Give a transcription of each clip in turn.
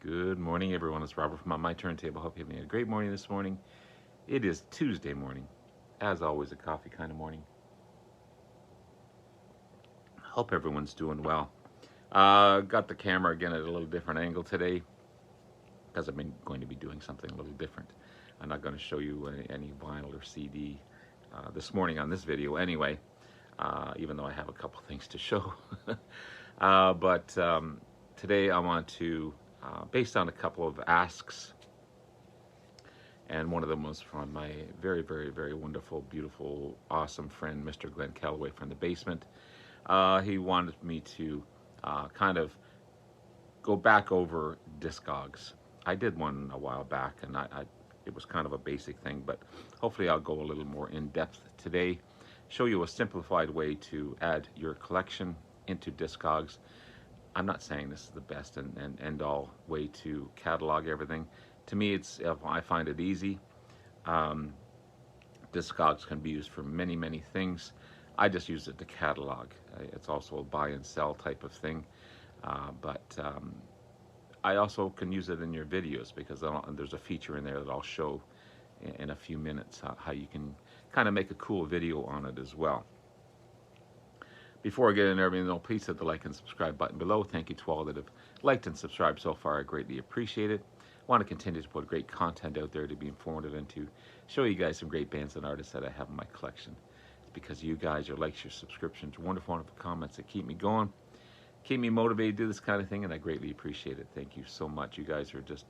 Good morning, everyone. It's Robert from My Turntable. Hope you're having a great morning this morning. It is Tuesday morning. As always, a coffee kind of morning. Hope everyone's doing well. Got the camera again at a little different angle today because I've been going to be doing something a little different. I'm not going to show you any vinyl or CD this morning on this video anyway, even though I have a couple things to show. But today I want to, based on a couple of asks, and one of them was from my very, very, very wonderful, beautiful, awesome friend, Mr. Glenn Calloway from the basement. He wanted me to kind of go back over Discogs. I did one a while back, and it was kind of a basic thing, but hopefully I'll go a little more in depth today. Show you a simplified way to add your collection into Discogs. I'm not saying this is the best and end all way to catalog everything. To me, I find it easy. Um, Discogs can be used for many, many things. I just use it to catalog. It's also a buy and sell type of thing. But I also can use it in your videos because there's a feature in there that I'll show in a few minutes how you can kind of make a cool video on it as well. Before I get into everything, though, please hit the like and subscribe button below. Thank you to all that have liked and subscribed so far. I greatly appreciate it. I want to continue to put great content out there to be informative and to show you guys some great bands and artists that I have in my collection. It's because you guys, your likes, your subscriptions, wonderful, wonderful comments that keep me going, keep me motivated to do this kind of thing, and I greatly appreciate it. Thank you so much. You guys are just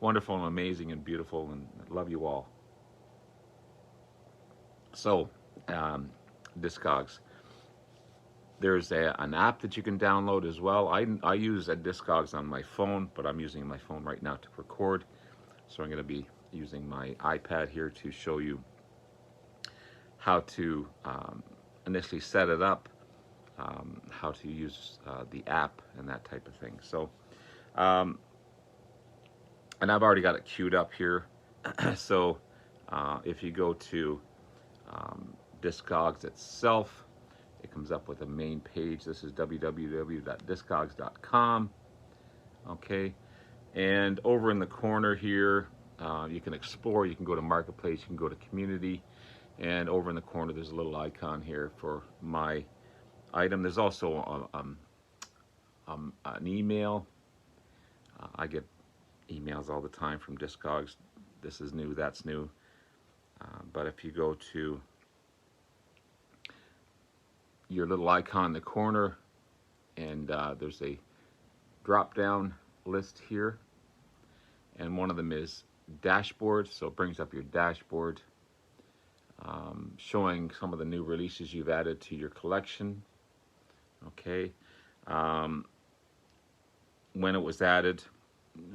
wonderful and amazing and beautiful, and I love you all. So, Discogs. There's an app that you can download as well. I use a Discogs on my phone, but I'm using my phone right now to record. So I'm going to be using my iPad here to show you how to initially set it up, how to use the app and that type of thing. So, um, and I've already got it queued up here. So if you go to Discogs itself, it comes up with a main page. This is www.discogs.com. Okay, and over in the corner here, you can explore. You can go to Marketplace. You can go to Community, and over in the corner, there's a little icon here for my item. There's also an email. I get emails all the time from Discogs. This is new. That's new. But if you go to your little icon in the corner, and there's a drop down list here, and one of them is dashboard, so it brings up your dashboard, showing some of the new releases you've added to your collection. Okay, when it was added,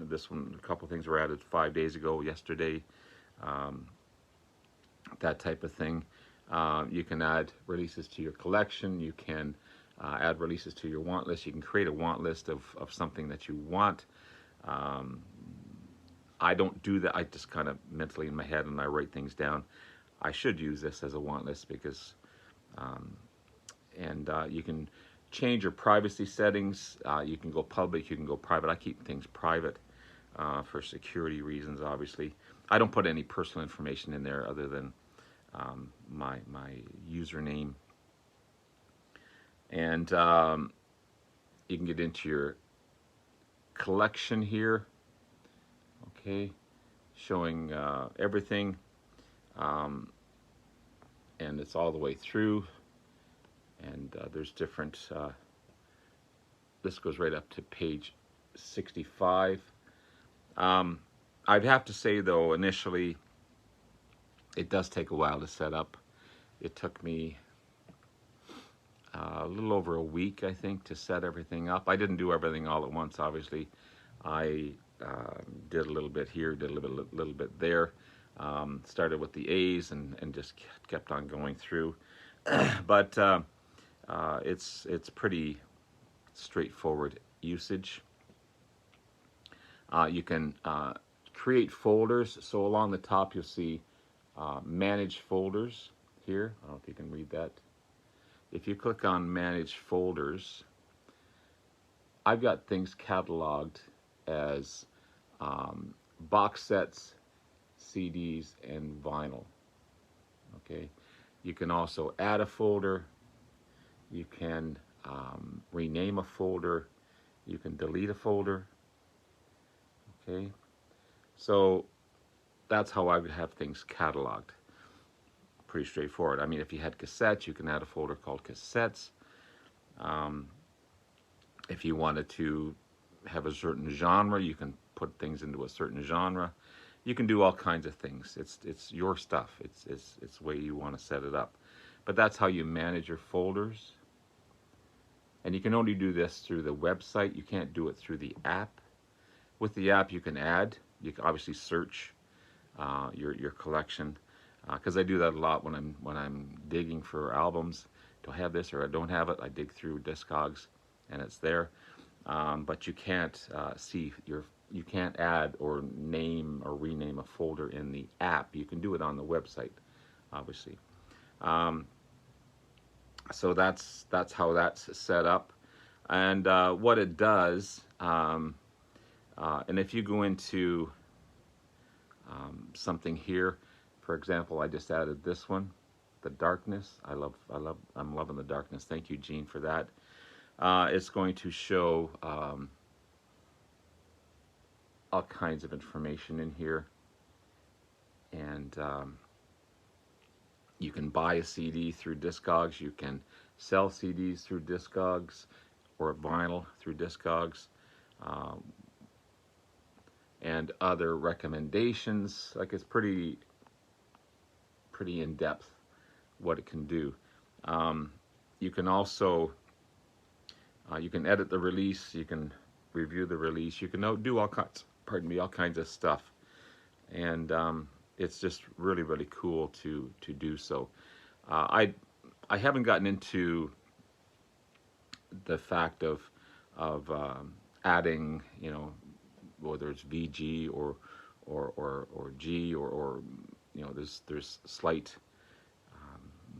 this one, a couple things were added 5 days ago, yesterday, that type of thing. You can add releases to your collection. You can add releases to your want list. You can create a want list of something that you want. I don't do that. I just kind of mentally in my head and I write things down. I should use this as a want list because, you can change your privacy settings. You can go public, you can go private. I keep things private for security reasons, obviously. I don't put any personal information in there other than my username. And you can get into your collection here, okay, showing everything, and it's all the way through, and there's different, this goes right up to page 65. I'd have to say though, initially, it does take a while to set up. It took me a little over a week, I think, to set everything up. I didn't do everything all at once, obviously. I did a little bit here, did a little bit there. Started with the A's and just kept on going through. But it's pretty straightforward usage. You can create folders. So along the top, you'll see manage folders here. I don't know if you can read that. If you click on manage folders, I've got things cataloged as box sets, CDs, and vinyl. Okay, you can also add a folder. You can rename a folder. You can delete a folder. Okay, so that's how I would have things cataloged. Pretty straightforward. I mean, if you had cassettes, you can add a folder called cassettes. Um, if you wanted to have a certain genre, you can put things into a certain genre. You can do all kinds of things. It's your stuff. It's the way you want to set it up. But that's how you manage your folders. And you can only do this through the website. You can't do it through the app. With the app, you can add. You can obviously search your collection, because I do that a lot when I'm digging for albums. Do I have this or I don't have it? I dig through Discogs, and it's there. But you can't you can't add or name or rename a folder in the app. You can do it on the website, obviously. Um, so that's how that's set up, and what it does. And if you go into something here, for example, I just added this one, the darkness. I'm loving the darkness. Thank you, Gene, for that. It's going to show all kinds of information in here, and you can buy a CD through Discogs. You can sell CDs through Discogs or vinyl through Discogs. Um, and other recommendations. Like, it's pretty in depth what it can do. You can also you can edit the release. You can review the release. You can do all kinds. Pardon me, all kinds of stuff. And it's just really cool to do so. I haven't gotten into the fact of adding, whether it's VG or G or there's slight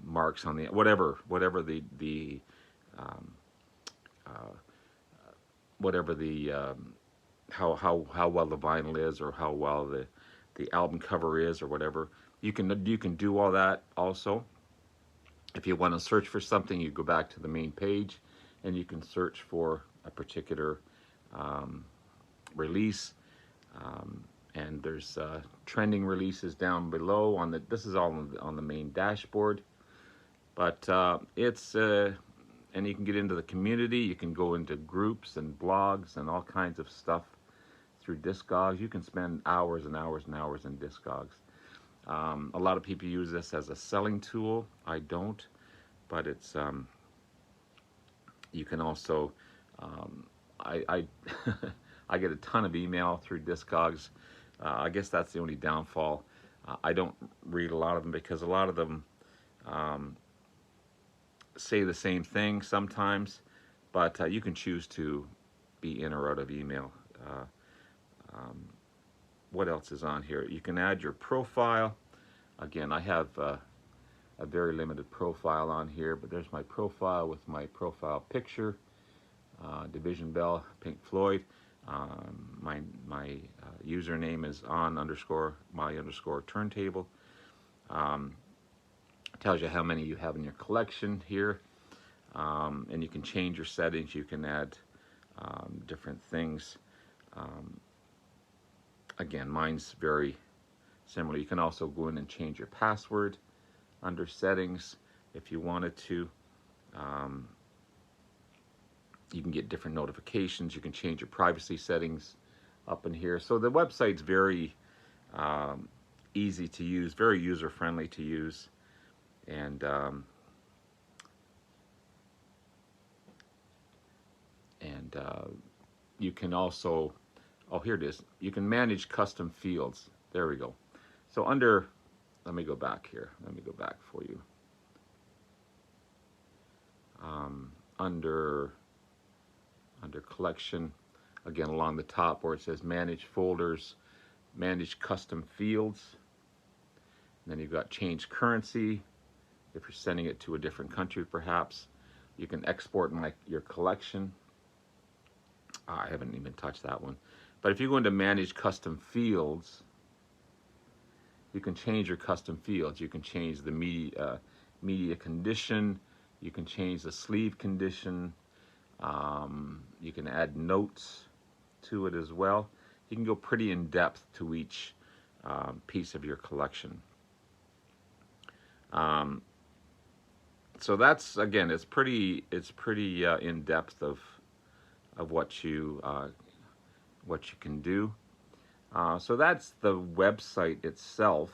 marks on the whatever the um, uh, whatever the how well the vinyl is, or how well the album cover is, or whatever. You can do all that also. If you want to search for something, you go back to the main page, and you can search for a particular release. And there's trending releases down below on the. This is all on the main dashboard, but it's and you can get into the community. You can go into groups and blogs and all kinds of stuff through Discogs. You can spend hours and hours and hours in Discogs. A lot of people use this as a selling tool. I don't, but it's you can also I I get a ton of email through Discogs. I guess that's the only downfall. I don't read a lot of them because a lot of them say the same thing sometimes, but you can choose to be in or out of email. What else is on here? You can add your profile. Again, I have a very limited profile on here, but there's my profile with my profile picture, Division Bell, Pink Floyd. My username is on_my_turntable. Tells you how many you have in your collection here, and you can change your settings. You can add different things. Again, mine's very similar. You can also go in and change your password under settings if you wanted to. You can get different notifications. You can change your privacy settings up in here. So the website's very easy to use, very user-friendly to use. And you can also, oh, here it is. You can manage custom fields. There we go. So under, let me go back here. Let me go back for you. Under collection, again, along the top where it says manage folders, manage custom fields. And then you've got change currency. If you're sending it to a different country, perhaps. You can export your collection. I haven't even touched that one. But if you go into manage custom fields, you can change your custom fields. You can change the media condition. You can change the sleeve condition. You can add notes to it as well. You can go pretty in depth to each piece of your collection. So that's, again, it's pretty in depth of what you can do. So that's the website itself.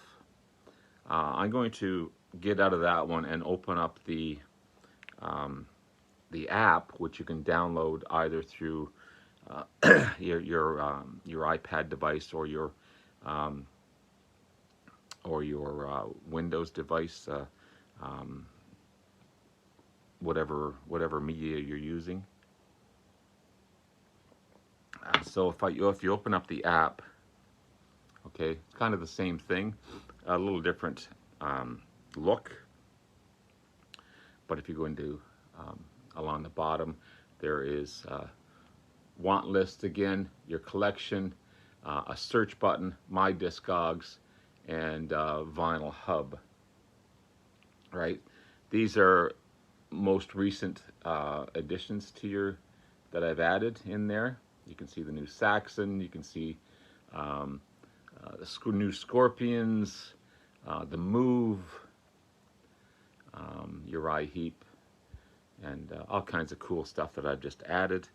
I'm going to get out of that one and open up the app, which you can download either through your iPad device or your Windows device, whatever media you're using. So if you open up the app, okay, it's kind of the same thing, a little different look. But if you go into along the bottom, there is want list again, your collection, a search button, my Discogs, and vinyl hub. Right, these are most recent additions to that I've added in there. You can see the new Saxon. You can see the new Scorpions, the Move, Uriah Heep, and all kinds of cool stuff that I've just added.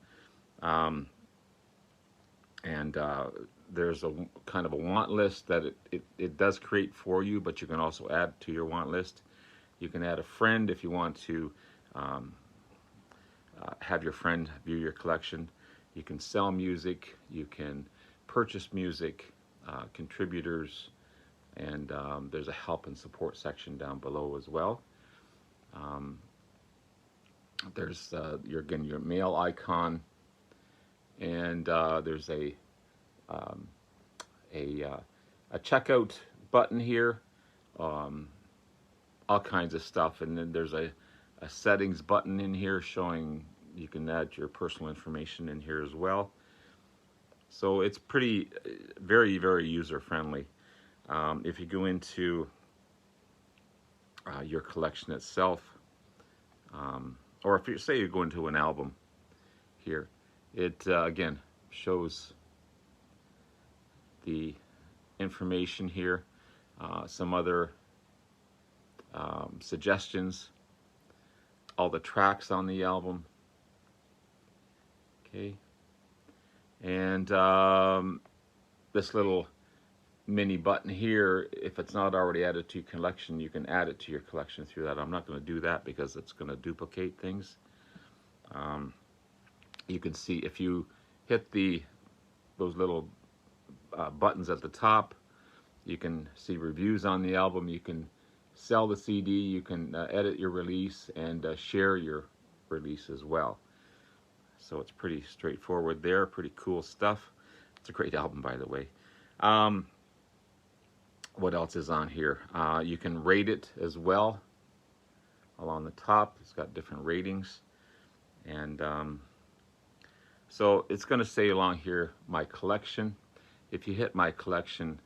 There's a kind of a want list that it does create for you, but you can also add to your want list. You can add a friend if you want to have your friend view your collection. You can sell music, you can purchase music, contributors, and there's a help and support section down below as well. There's your mail icon, and there's a checkout button here, all kinds of stuff, and then there's a settings button in here showing you can add your personal information in here as well. So it's very, very user friendly. If you go into your collection itself, or if you say you go into an album here, it again shows the information here, some other suggestions, all the tracks on the album. Okay, and this little mini button here, if it's not already added to your collection, you can add it to your collection through that. I'm not going to do that because it's going to duplicate things. You can see if you hit those little buttons at the top, you can see reviews on the album, you can sell the CD, you can edit your release, and share your release as well. So it's pretty straightforward there, pretty cool stuff. It's a great album, by the way. What else is on here? You can rate it as well. Along the top, it's got different ratings. And so it's going to say along here, my collection. If you hit my collection,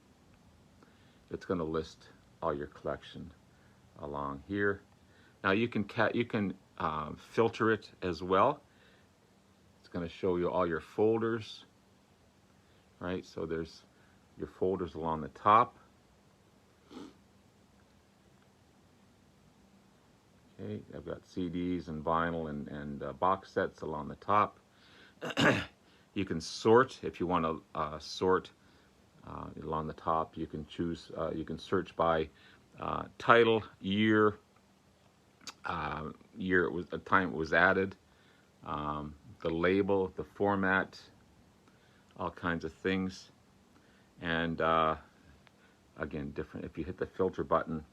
it's going to list all your collection along here. Now you can filter it as well. It's going to show you all your folders, right? So there's your folders along the top. Okay, I've got CDs and vinyl and box sets along the top. You can sort if you want to sort along the top. You can choose. You can search by title, year, year it was, the time it was added, the label, the format, all kinds of things. And again, different. If you hit the filter button,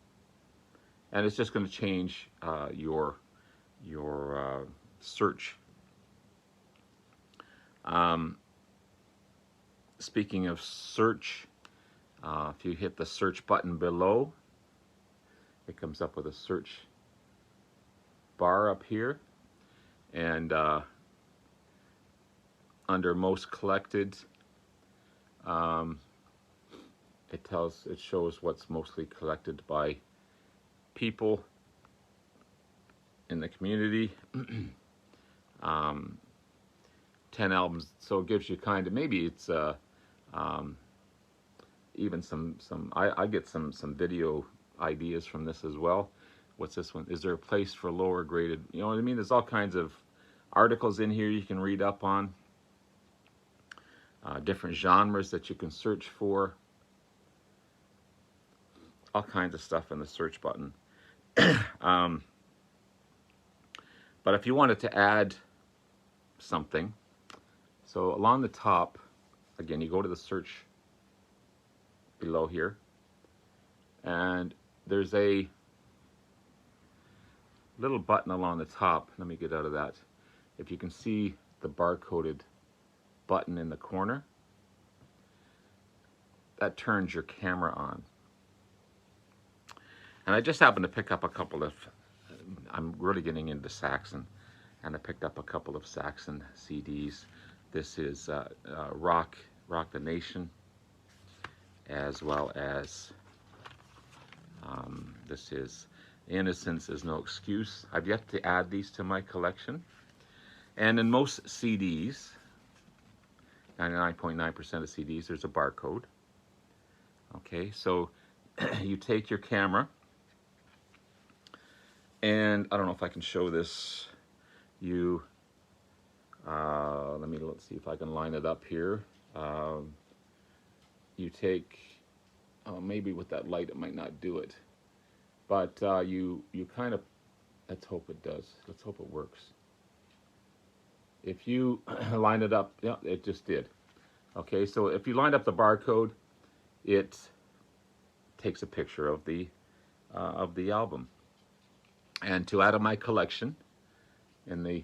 and it's just going to change your search. Speaking of search, if you hit the search button below, it comes up with a search bar up here, and under most collected, It shows what's mostly collected by people in the community. 10 albums, so it gives you kind of, maybe it's um, even I get some video ideas from this as well. What's this one? Is there a place for lower graded? You know what I mean? There's all kinds of articles in here you can read up on. Different genres that you can search for. All kinds of stuff in the search button. But if you wanted to add something, so along the top, again, you go to the search below here, and there's a little button along the top. Let me get out of that. If you can see the barcoded button in the corner, that turns your camera on. And I just happened to pick up a couple of, I'm really getting into Saxon, and I picked up a couple of Saxon CDs. This is Rock the Nation, as well as this is Innocence is No Excuse. I've yet to add these to my collection. And in most CDs, 99.9% of CDs, there's a barcode. Okay, so you take your camera, and I don't know if I can show this. You, let's see if I can line it up here. You take, maybe with that light it might not do it, but you kind of, let's hope it does. Let's hope it works. If you line it up, yeah, it just did. Okay, so if you line up the barcode, it takes a picture of the album. And to add to my collection, in the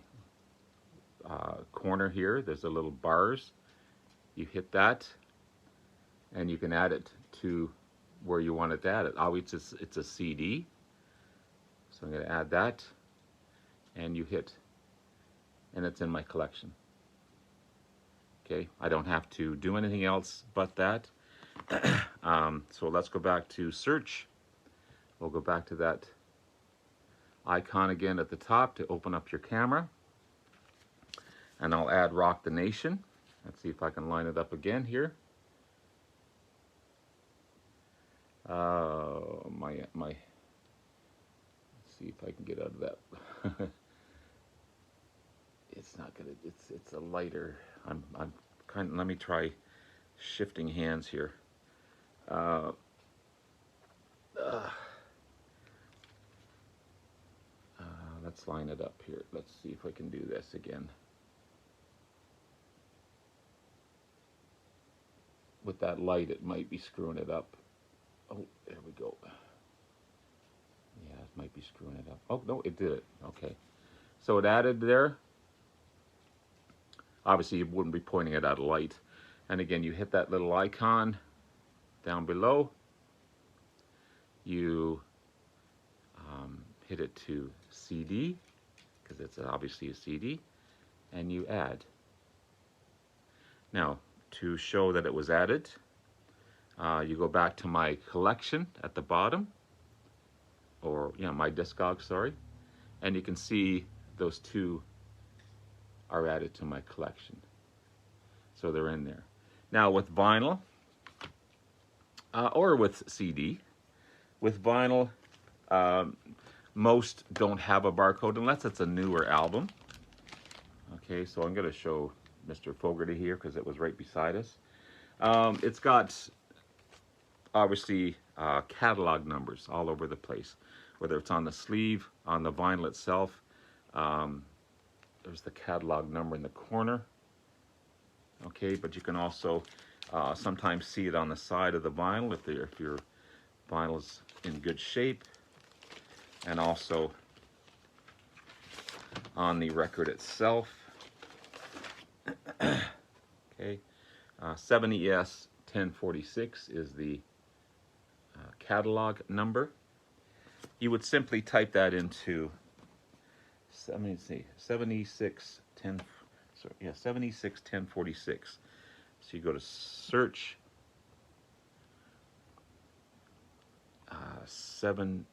corner here, there's a little bars. You hit that, and you can add it to where you want it to add it. Obviously, it's a CD, so I'm going to add that, and you hit, and it's in my collection. Okay, I don't have to do anything else but that. So let's go back to search. We'll go back to that icon again at the top to open up your camera. And I'll add Rock the Nation. Let's see if I can line it up again here. Let's see if I can get out of that. It's not gonna, it's a lighter. I'm kind of, let me try shifting hands here. Let's line it up here. Let's see if I can do this again. With that light, it might be screwing it up. Oh, there we go. Yeah, it might be screwing it up. Oh, no, it did it. Okay. So it added there. Obviously, you wouldn't be pointing it at a light. And again, you hit that little icon down below. You hit it to CD, because it's obviously a CD, and you add. Now, to show that it was added, you go back to my collection at the bottom, or my Discogs, sorry, and you can see those two are added to my collection. So they're in there. Now with vinyl, or with CD, with vinyl, most don't have a barcode unless it's a newer album. Okay, so I'm going to show Mr. Fogarty here because it was right beside us. It's got obviously catalog numbers all over the place, whether it's on the sleeve, on the vinyl itself. There's the catalog number in the corner. Okay, but you can also sometimes see it on the side of the vinyl if your vinyl is in good shape, and also on the record itself. Okay, 70S 1046 is the catalog number. You would simply type that into 761046, So you go to search 7ES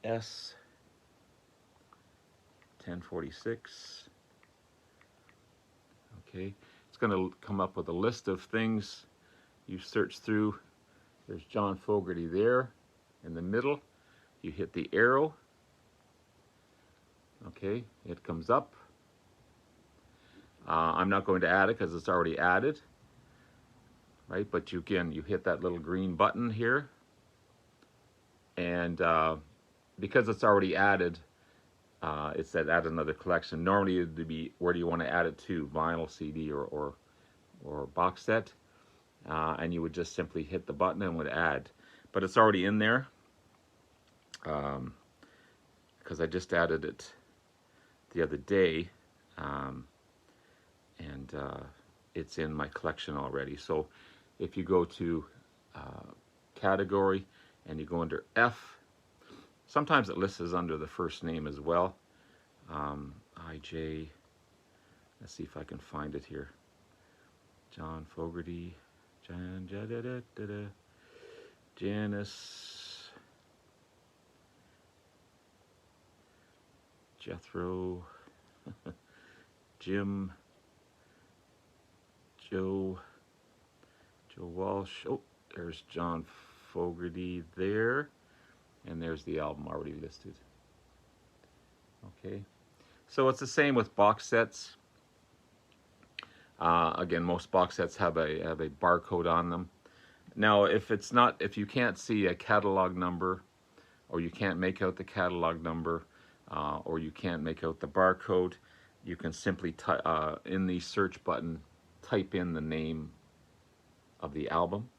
1046. Okay, it's going to come up with a list of things you search through. There's John Fogerty there in the middle. You hit the arrow. Okay, it comes up. I'm not going to add it because it's already added, right? But you hit that little green button here, and because it's already added, it said add another collection. Normally it'd be, where do you want to add it to? Vinyl, CD, or box set, and you would just simply hit the button and would add. But it's already in there because I just added it the other day, and it's in my collection already. So if you go to category and you go under F, sometimes it lists as under the first name as well. IJ, let's see if I can find it here. John Fogerty, Janice, Jethro, Jim, Joe Walsh. Oh, there's John Fogerty there, and there's the album already listed. Okay, so it's the same with box sets. Again, most box sets have a barcode on them. Now, if you can't see a catalog number, or you can't make out the catalog number, or you can't make out the barcode, you can simply in the search button type in the name of the album.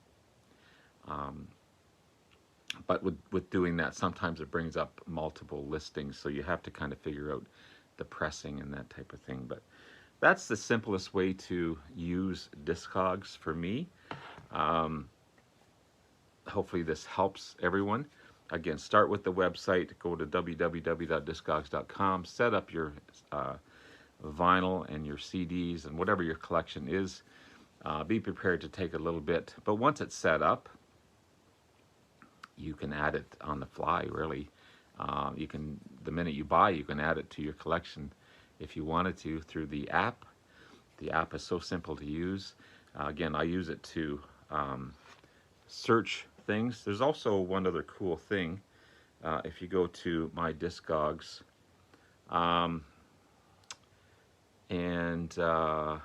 But with doing that, sometimes it brings up multiple listings, so you have to kind of figure out the pressing and that type of thing. But that's the simplest way to use Discogs for me. Hopefully this helps everyone. Again, start with the website, go to www.discogs.com, set up your vinyl and your CDs and whatever your collection is. Be prepared to take a little bit, but once it's set up, you can add it on the fly, really. The minute you buy, you can add it to your collection if you wanted to through the app. The app is so simple to use. Again, I use it to search things. There's also one other cool thing. If you go to my Discogs, and I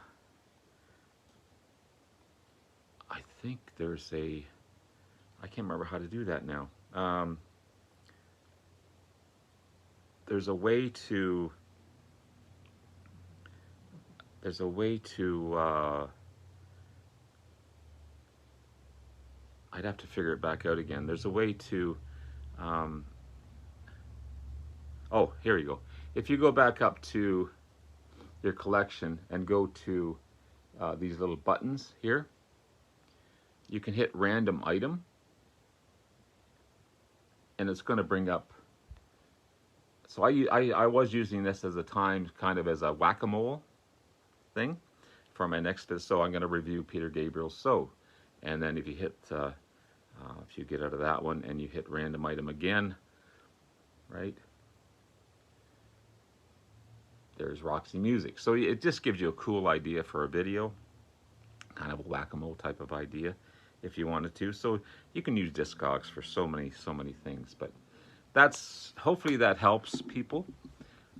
think there's I can't remember how to do that now. There's a way to I'd have to figure it back out again. There's a way to oh, here you go. If you go back up to your collection and go to these little buttons here, you can hit random item, and it's going to bring up. So I was using this as a time, kind of as a whack-a-mole thing for my next video. So I'm going to review Peter Gabriel's So, and then if you hit if you get out of that one and you hit random item again, right, there's Roxy Music. So it just gives you a cool idea for a video, kind of a whack-a-mole type of idea if you wanted to. So you can use Discogs for so many things. But hopefully that helps people.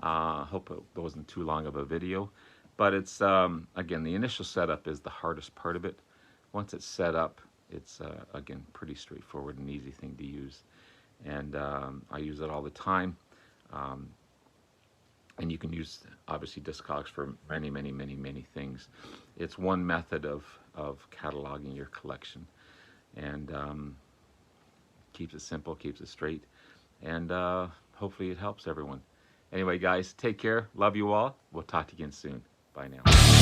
Hope it wasn't too long of a video, but it's again, the initial setup is the hardest part of it. Once it's set up, it's again, pretty straightforward and easy thing to use, and I use it all the time. And you can use, obviously, Discogs for many things. It's one method of cataloging your collection, and keeps it simple, keeps it straight, and hopefully it helps everyone. Anyway, guys, take care. Love you all. We'll talk to you again soon. Bye now.